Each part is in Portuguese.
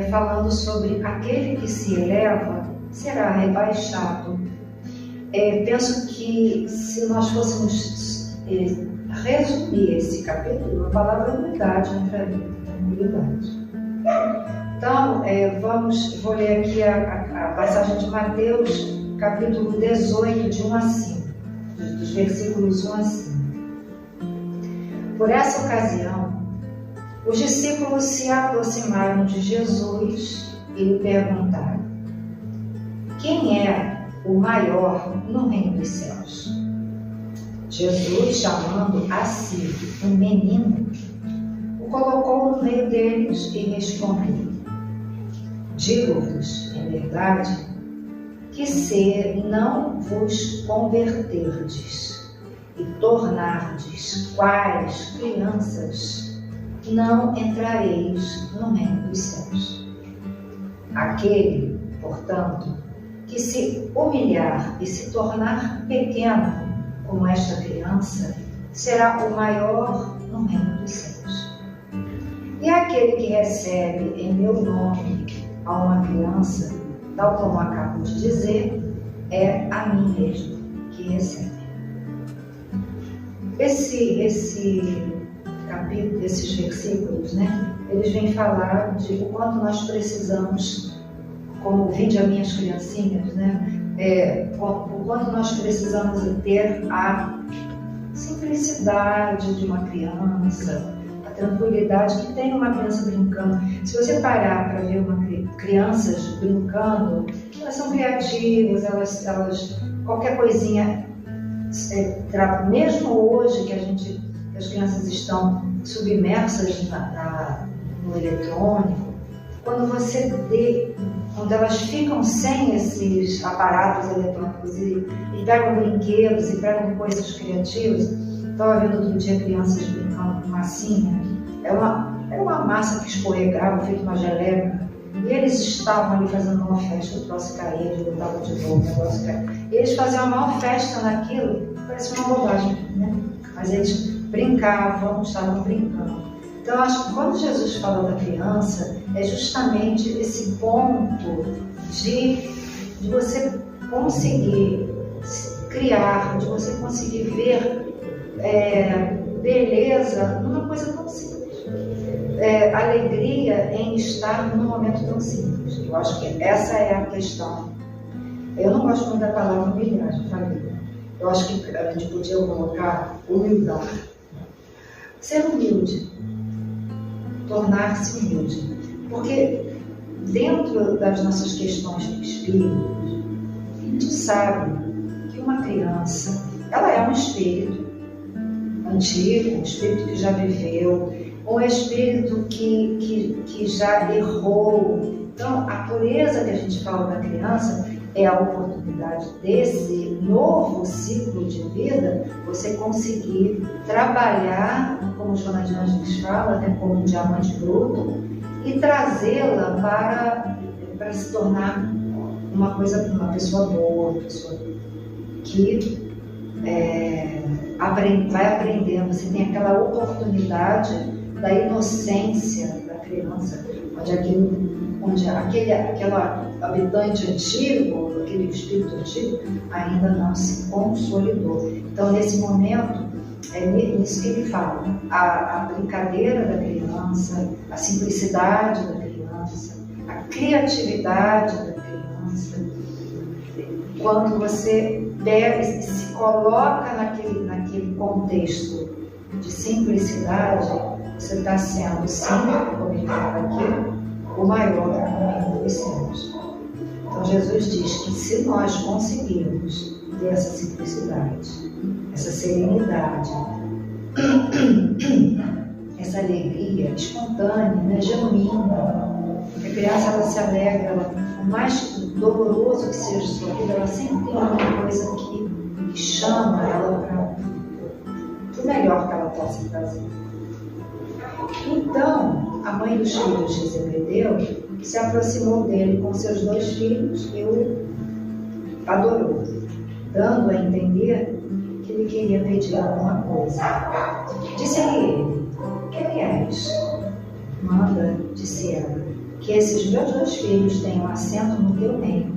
falando sobre aquele que se eleva será rebaixado. Penso que se nós fôssemos resumir esse capítulo, a palavra humildade entraria, tranquilidade. Então, vou ler aqui a passagem de Mateus, capítulo 18, de 1 a 5, dos versículos 1 a 5. Por essa ocasião, os discípulos se aproximaram de Jesus e lhe perguntaram: quem é o maior no reino dos céus? Jesus, chamando a si um menino, o colocou no meio deles e respondeu: digo-vos, em verdade, que se não vos converterdes e tornardes quais crianças, não entrareis no reino dos céus. Aquele, portanto, que se humilhar e se tornar pequeno como esta criança, será o maior no reino dos céus. E aquele que recebe em meu nome a uma criança, tal como acabo de dizer, é a mim mesmo que recebe. Esse capítulo, esses versículos, eles vêm falar de o quanto nós precisamos, como vinde a minhas criancinhas, o quanto nós precisamos ter a simplicidade de uma criança, a tranquilidade que tem uma criança brincando. Se você parar para ver crianças brincando, elas são criativas, elas qualquer coisinha, mesmo hoje que as crianças estão submersas no eletrônico, quando elas ficam sem esses aparatos eletrônicos e pegam brinquedos e pegam coisas criativas. Estava vendo outro dia crianças brincando com massinha. Era uma massa que escorregava, feito uma geleca. E eles estavam ali fazendo uma festa, o troço caía, eles botavam de novo, o negócio caía. E eles faziam a maior festa naquilo, parecia uma bobagem, Mas eles brincavam, estavam brincando. Então, acho que quando Jesus fala da criança, é justamente esse ponto de você conseguir criar, de você conseguir ver beleza numa coisa tão simples. Alegria em estar num momento tão simples. Eu acho que essa é a questão. Eu não gosto muito da palavra humildade, eu falei. Eu acho que a gente podia colocar humildade. Ser humilde. Tornar-se humilde. Porque dentro das nossas questões do espírito, a gente sabe que uma criança, ela é um espírito antigo, um espírito que já viveu, um espírito que já errou. Então, a pureza que a gente fala da criança é a oportunidade desse novo ciclo de vida, você conseguir trabalhar, como o Joana de Ângeles fala, como um diamante bruto, e trazê-la para se tornar uma pessoa boa, uma pessoa que vai aprendendo. Você tem aquela oportunidade da inocência da criança, onde aquele habitante antigo, aquele espírito antigo, ainda não se consolidou. Então, nesse momento, é nisso que ele fala, a brincadeira da criança, a simplicidade da criança, a criatividade da criança. Quando você se coloca naquele contexto de simplicidade, você está sendo, sim, como ele fala aqui, o maior no reino dos céus. Então Jesus diz que se nós conseguirmos ter essa simplicidade, essa serenidade, essa alegria espontânea, genuína, que a criança ela se alegra, por mais doloroso que seja a sua vida, ela sempre tem alguma coisa que chama ela para o melhor que ela possa fazer. Então, a mãe dos filhos de Zebedeu se aproximou dele com seus 2 filhos e o adorou, dando a entender que ele queria pedir alguma coisa. Disse-lhe ele: quem és? Manda, disse ela, que esses meus 2 filhos tenham assento no teu reino,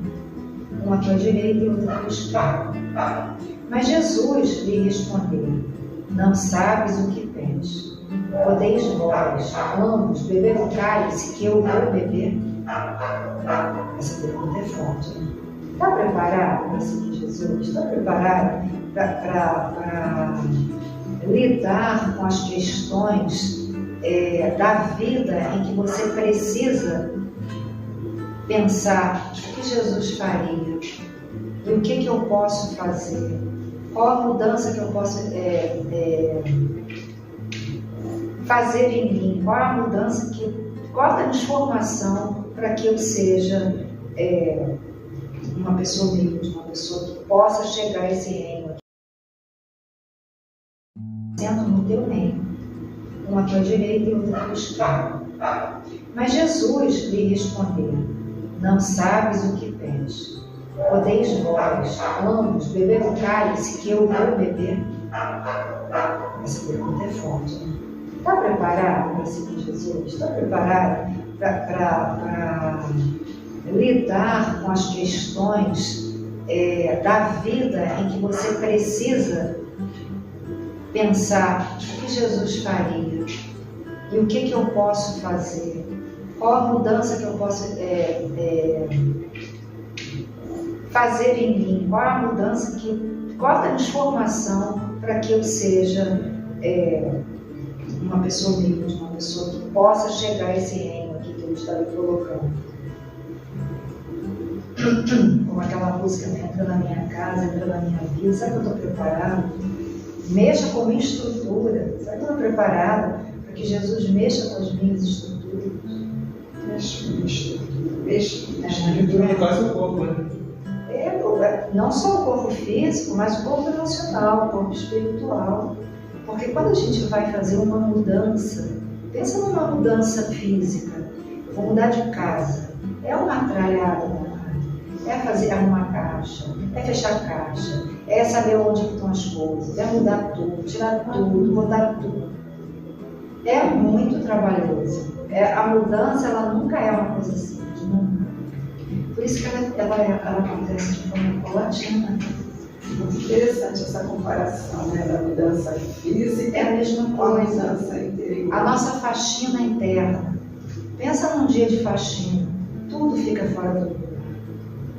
um à tua direita e outro à tua esquerda. Mas Jesus lhe respondeu: não sabes o que pedes. Podeis vós, ambos, beber o cálice que eu vou beber? Essa pergunta é forte, né? Está preparado para seguir Jesus? Está preparado para lidar com as questões da vida em que você precisa pensar o que Jesus faria e o que eu posso fazer? Qual a mudança que eu posso fazer em mim? Qual a mudança qual a transformação para que eu seja uma pessoa livre, uma pessoa que possa chegar a esse reino, sendo no teu reino, um à tua direita e outro à tua esquerda. Mas Jesus lhe respondeu: não sabes o que pedes. Podeis vós, ambos, beber o cálice que eu vou beber? Essa pergunta é forte, né? Está preparado para seguir Jesus? Está preparado para lidar com as questões da vida em que você precisa pensar o que Jesus faria e o que eu posso fazer? Qual a mudança que eu posso fazer em mim? Qual a mudança qual a transformação para que eu seja uma pessoa livre, uma pessoa que possa chegar a esse reino aqui que Deus está me colocando? Como aquela música, né? Entra na minha casa, entra na minha vida. Será que eu estou preparado? Mexa com a minha estrutura. Será que eu estou preparado para que Jesus mexa com as minhas estruturas? Mexa com a minha estrutura. Mexa com a minha estrutura. No caso, o corpo, né? Não só o corpo físico, mas o corpo emocional, o corpo espiritual. Porque quando a gente vai fazer uma mudança, pensa numa mudança física, vou mudar de casa, é uma tralhada danada, é arrumar caixa, é fechar caixa, é saber onde estão as coisas, é mudar tudo, tirar tudo, botar tudo. É muito trabalhoso. A mudança, ela nunca é uma coisa simples, nunca. Por isso que ela acontece de forma paulatina. Muito interessante essa comparação, né, da mudança física. É a mesma coisa. A mudança interior. A nossa faxina interna. Pensa num dia de faxina. Tudo fica fora do lugar.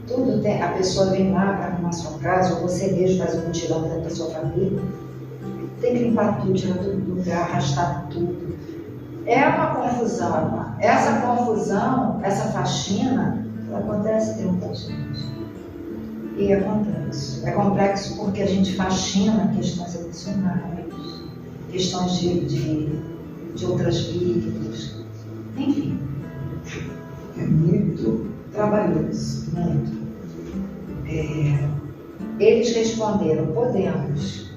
Tudo a pessoa vem lá para arrumar sua casa, ou você mesmo faz um mutirão dentro da sua família. Tem que limpar tudo, tirar tudo do lugar, arrastar tudo. É uma confusão. Essa confusão, essa faxina, ela acontece dentro da gente. E é complexo. É complexo porque a gente faxina questões emocionais, questões de outras vidas, enfim. É muito trabalhoso. Muito. Eles responderam: podemos.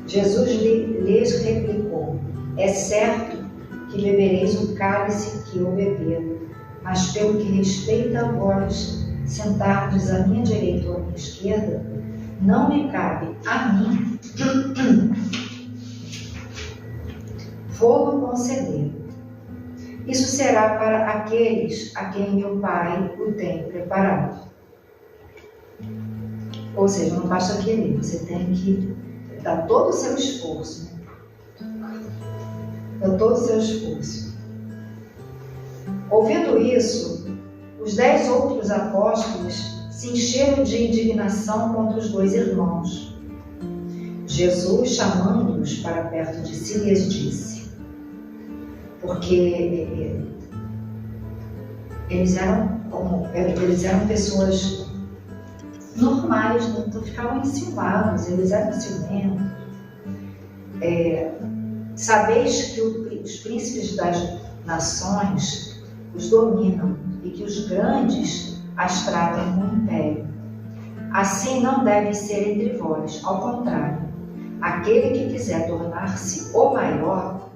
Jesus lhes replicou: é certo que bebereis o cálice que eu bebo, mas pelo que respeita a vós, sentardes à minha direita ou à minha esquerda, não me cabe a mim vou conceder. Isso será para aqueles a quem meu Pai o tem preparado. Ou seja, não basta querer, você tem que dar todo o seu esforço. Dar todo o seu esforço. Ouvindo isso, os 10 outros apóstolos se encheram de indignação contra os 2 irmãos. Jesus, chamando-os para perto de si, lhes disse, porque eles eram pessoas normais, não ficavam enciumados, eles eram ciumentos. Sabeis que os príncipes das nações os dominam e que os grandes as tratam com império. Assim não deve ser entre vós, ao contrário, aquele que quiser tornar-se o maior,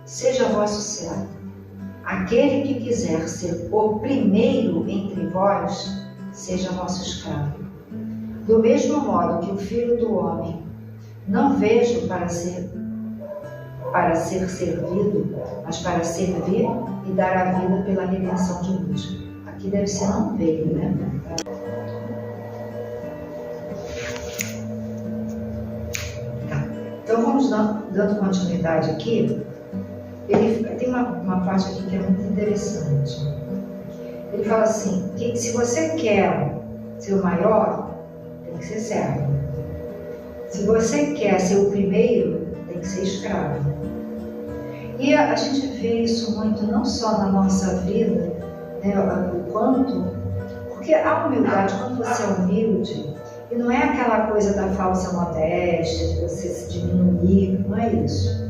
seja vosso servo. Aquele que quiser ser o primeiro entre vós, seja vosso escravo. Do mesmo modo que o Filho do Homem não veio para ser para ser servido, mas para servir e dar a vida pela redenção de muitos. Aqui deve ser não veio, né? Tá. Então vamos dando continuidade aqui. Ele tem uma parte aqui que é muito interessante. Ele fala assim, que se você quer ser o maior, tem que ser servo. Se você quer ser o primeiro, tem que ser escravo. E a gente vê isso muito, não só na nossa vida, né, o quanto, porque a humildade, quando você é humilde, e não é aquela coisa da falsa modéstia, de você se diminuir, não é isso.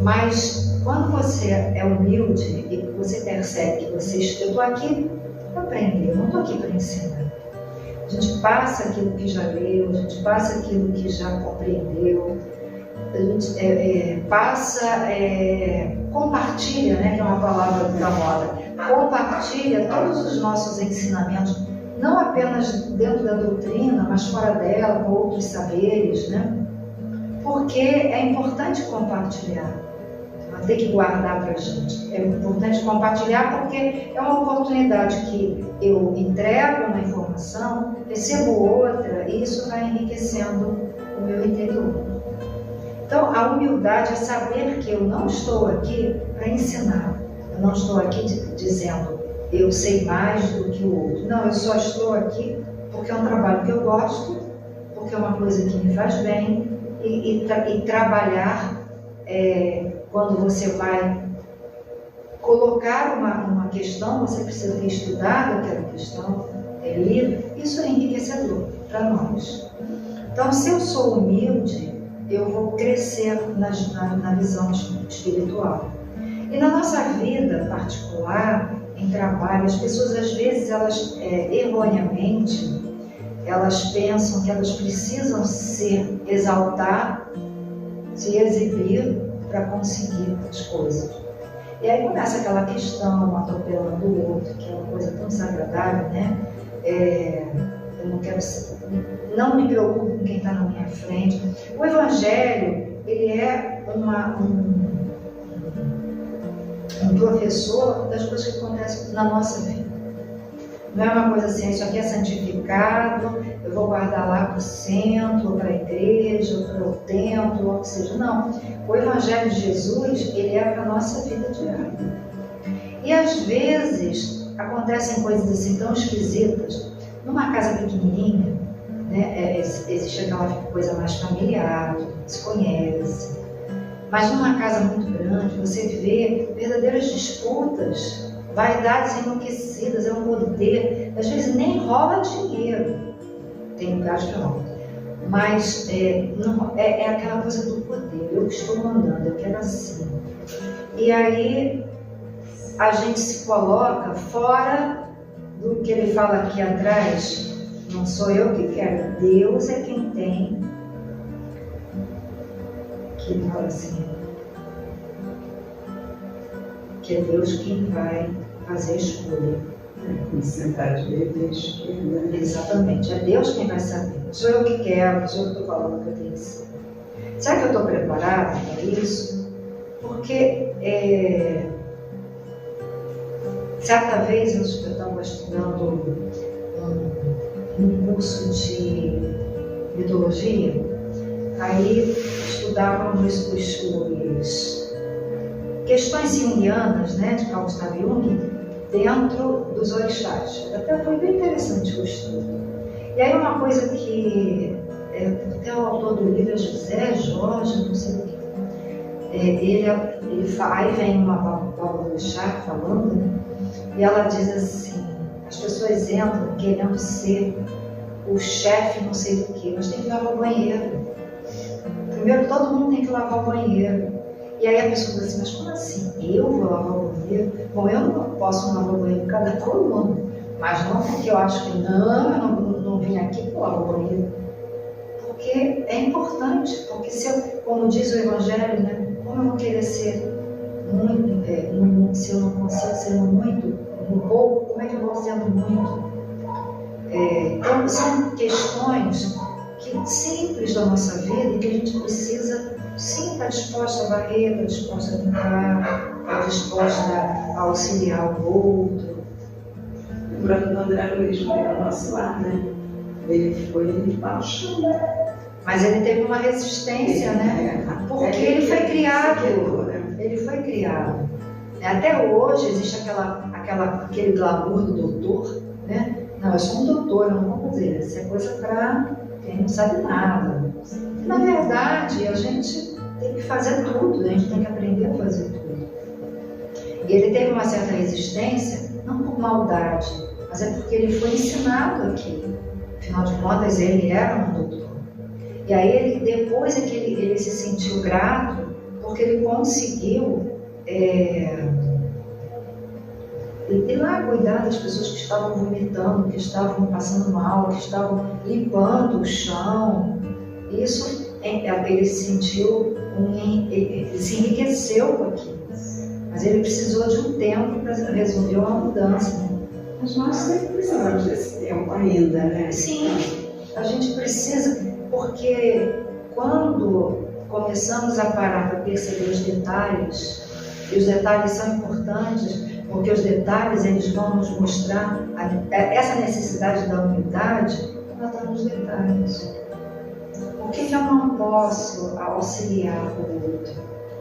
Mas quando você é humilde e você percebe que eu estou aqui para aprender, eu não estou aqui para ensinar. A gente passa aquilo que já leu, a gente passa aquilo que já compreendeu, a gente compartilha, né, que é uma palavra da moda, compartilha todos os nossos ensinamentos, não apenas dentro da doutrina, mas fora dela, com outros saberes, né? Porque é importante compartilhar. Não tem que guardar para a gente. É importante compartilhar porque é uma oportunidade que eu entrego uma informação, recebo outra e isso vai enriquecendo o meu interior. Então, a humildade é saber que eu não estou aqui para ensinar. Eu não estou aqui dizendo eu sei mais do que o outro. Não, eu só estou aqui porque é um trabalho que eu gosto, porque é uma coisa que me faz bem e trabalhar. Quando você vai colocar uma questão, você precisa ter estudado aquela questão, lido, isso é enriquecedor para nós. Então, se eu sou humilde, eu vou crescer na visão espiritual. E na nossa vida particular, em trabalho, as pessoas às vezes, elas erroneamente, elas pensam que elas precisam se exaltar, se exibir para conseguir as coisas. E aí começa aquela questão, um atropelando o outro, que é uma coisa tão desagradável, né? Eu não me preocupo com quem está na minha frente. O Evangelho, ele é um professor das coisas que acontecem na nossa vida. Não é uma coisa assim, isso aqui é santificado, eu vou guardar lá para o centro, para a igreja, para o templo, ou o que seja. Não. O Evangelho de Jesus, ele é para a nossa vida diária. E às vezes acontecem coisas assim tão esquisitas. Numa casa pequenininha, né, existe aquela coisa mais familiar, se conhece. Mas numa casa muito grande, você vê verdadeiras disputas, vaidades enlouquecidas, é um poder. Às vezes nem rola dinheiro. Tem lugares que não. Mas é aquela coisa do poder. Eu estou mandando, eu quero assim. E aí a gente se coloca fora do que ele fala aqui atrás. Não sou eu que quero, Deus é quem tem. Que ele fala assim, que é Deus quem vai fazer a escolha. Me sentar à direita e à esquerda. Exatamente, é Deus quem vai saber. Sou eu que quero, sou eu que estou falando que eu tenho que ser. Será que eu estou preparada para isso? Porque certa vez eu estava estudando um curso de mitologia, aí estudávamos as questões junguianas, né, de Carl Gustav Jung, dentro dos orixás. Até foi bem interessante o estudo. E aí uma coisa que até o autor do livro é José Jorge, não sei o que. Aí vem uma Paula do Chá falando, né? E ela diz assim, as pessoas entram querendo ser o chefe não sei do que, mas tem que lavar o banheiro. Primeiro todo mundo tem que lavar o banheiro. E aí a pessoa diz assim, mas como assim? Eu vou lavar o banheiro? Bom, eu não posso lavar o banheiro cada coluna, mas não porque eu acho que eu não vim aqui para lavar o banheiro. Porque é importante, porque como diz o Evangelho, né, como eu vou querer ser muito, se eu não consigo ser muito, um pouco, como é que eu vou sendo muito? Então, são questões simples da nossa vida, e que a gente precisa sim estar disposta a varrer, estar disposta a limpar, estar disposta a auxiliar o outro. Lembrando do André Luiz, no nosso lar, né? Ele foi limpar o chão. Mas ele teve uma resistência, né? Porque ele foi criado. Ele foi criado. Até hoje existe aquele glamour do doutor, né? Não, eu sou um doutor, eu não vou fazer. Isso é coisa para quem não sabe nada. Na verdade, a gente tem que fazer tudo, a gente tem que aprender a fazer tudo. E ele teve uma certa resistência, não por maldade, mas é porque ele foi ensinado aqui. Afinal de contas, ele era um doutor. E aí, depois é que ele se sentiu grato, porque ele conseguiu ir lá cuidar das pessoas que estavam vomitando, que estavam passando mal, que estavam limpando o chão. Isso, ele se sentiu, ele se enriqueceu com aquilo. Mas ele precisou de um tempo para resolver uma mudança. Né? Mas nós sempre precisamos desse tempo ainda, né? Sim, a gente precisa, porque quando começamos a parar para perceber os detalhes, e os detalhes são importantes, porque os detalhes eles vão nos mostrar essa necessidade da humildade, ela está nos detalhes. Por que eu não posso auxiliar o outro?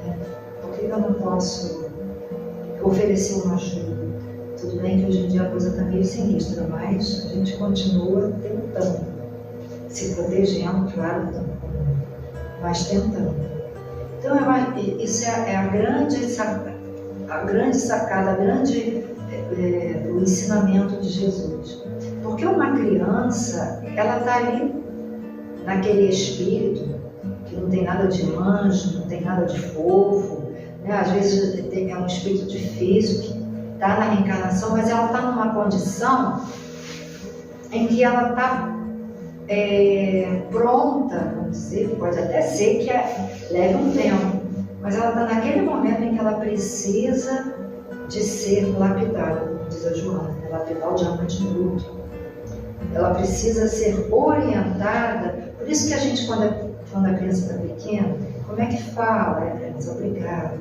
Né? Por que eu não posso oferecer uma ajuda? Tudo bem que hoje em dia a coisa está meio sinistra, mas a gente continua tentando, se protegendo, claro, mas tentando. Então, isso é a grande sacada, o ensinamento de Jesus. Porque uma criança, ela está ali, naquele espírito, que não tem nada de anjo, não tem nada de fofo, né? Às vezes é um espírito difícil, que está na reencarnação, mas ela está numa condição em que ela está pronta, vamos dizer, pode até ser que leve um tempo, mas ela está naquele momento em que ela precisa de ser lapidada, como diz a Joana, lapidar o diamante bruto. Ela precisa ser orientada, por isso que a gente, quando a criança está pequena, como é que fala? Obrigada.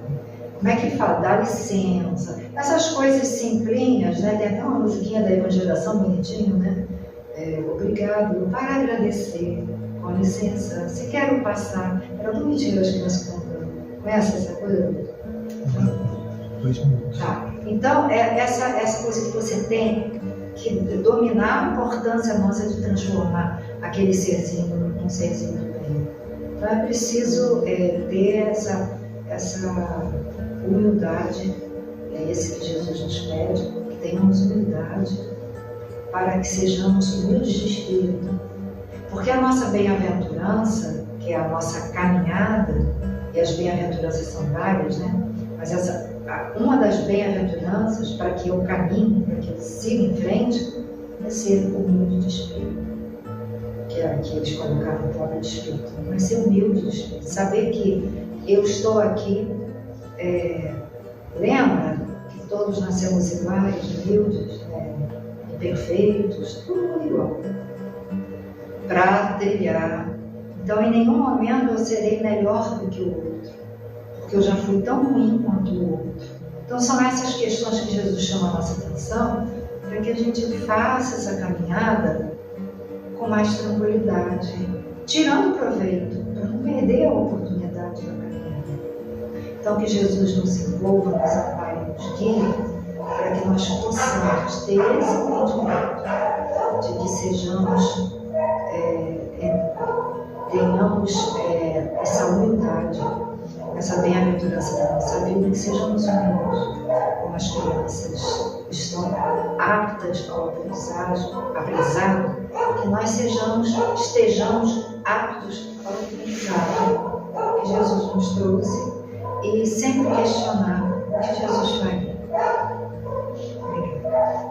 Como é que fala? Dá licença. Essas coisas simplinhas, né? Tem até uma musiquinha da evangelização bonitinho, né? Obrigado, para agradecer, com licença, se quero passar. Era bonitinho as crianças cantando. Conhece essa coisa? 2 minutos. Tá. Então, essa coisa que você tem que dominar a importância nossa de transformar aquele serzinho num serzinho do bem. Então, é preciso ter essa humildade, é esse que Jesus nos pede, que tenhamos humildade, para que sejamos humildes de espírito. Porque a nossa bem-aventurança, que é a nossa caminhada, e as bem-aventuranças são várias, né? Mas uma das bem-aventuranças, para que eu caminhe, para que eu siga em frente, é ser humilde de espírito. Que é aqui eles colocaram pobre de espírito. Mas ser humilde de espírito. Saber que eu estou aqui, lembra que todos nascemos iguais, humildes, perfeitos, todo mundo igual, para trilhar. Então, em nenhum momento eu serei melhor do que o outro, porque eu já fui tão ruim quanto o outro. Então, são essas questões que Jesus chama a nossa atenção, para que a gente faça essa caminhada com mais tranquilidade, tirando proveito, para não perder a oportunidade da caminhada. Então, que Jesus nos envolva, nos ampare, nos guie, para que nós possamos ter esse entendimento de que sejamos, tenhamos essa humildade, essa bem-aventurança da nossa vida, que sejamos humildes, como as crianças estão aptas ao aprendizado, que nós estejamos aptos ao aprendizado que Jesus nos trouxe e sempre questionar o que Jesus faria. Obrigada.